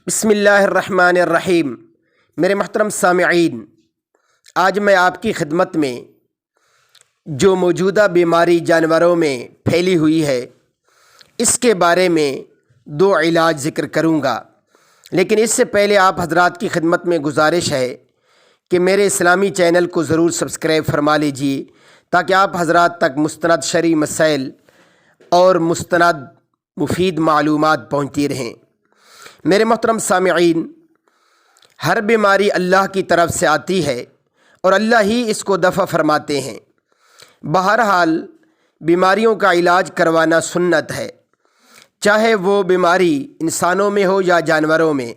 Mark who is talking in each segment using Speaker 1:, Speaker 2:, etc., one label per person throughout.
Speaker 1: بسم اللہ الرحمن الرحیم۔ میرے محترم سامعین، آج میں آپ کی خدمت میں جو موجودہ بیماری جانوروں میں پھیلی ہوئی ہے اس کے بارے میں دو علاج ذکر کروں گا، لیکن اس سے پہلے آپ حضرات کی خدمت میں گزارش ہے کہ میرے اسلامی چینل کو ضرور سبسکرائب فرما لیجیے تاکہ آپ حضرات تک مستند شرعی مسائل اور مستند مفید معلومات پہنچتی رہیں۔ میرے محترم سامعین، ہر بیماری اللہ کی طرف سے آتی ہے اور اللہ ہی اس کو دفع فرماتے ہیں۔ بہرحال بیماریوں کا علاج کروانا سنت ہے، چاہے وہ بیماری انسانوں میں ہو یا جانوروں میں۔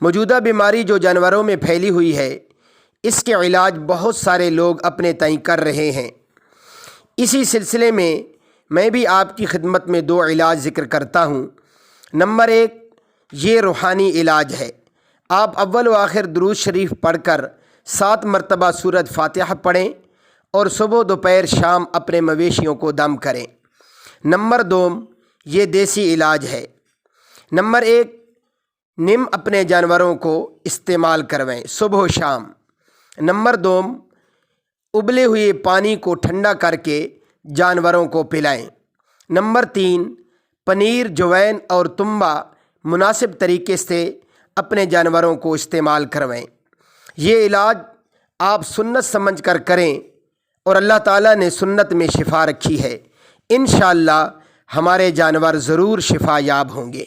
Speaker 1: موجودہ بیماری جو جانوروں میں پھیلی ہوئی ہے اس کے علاج بہت سارے لوگ اپنے تئیں کر رہے ہیں۔ اسی سلسلے میں بھی آپ کی خدمت میں دو علاج ذکر کرتا ہوں۔ نمبر ایک، یہ روحانی علاج ہے۔ آپ اول و آخر درود شریف پڑھ کر 7 مرتبہ سورۃ فاتحہ پڑھیں اور صبح دوپہر شام اپنے مویشیوں کو دم کریں۔ نمبر دو، یہ دیسی علاج ہے۔ نمبر ایک، نیم اپنے جانوروں کو استعمال کروائیں صبح و شام۔ نمبر دو، ابلے ہوئے پانی کو ٹھنڈا کر کے جانوروں کو پلائیں۔ نمبر تین، پنیر، جوین اور تنبا مناسب طریقے سے اپنے جانوروں کو استعمال کروائیں۔ یہ علاج آپ سنت سمجھ کر کریں اور اللہ تعالیٰ نے سنت میں شفا رکھی ہے۔ انشاءاللہ ہمارے جانور ضرور شفا یاب ہوں گے۔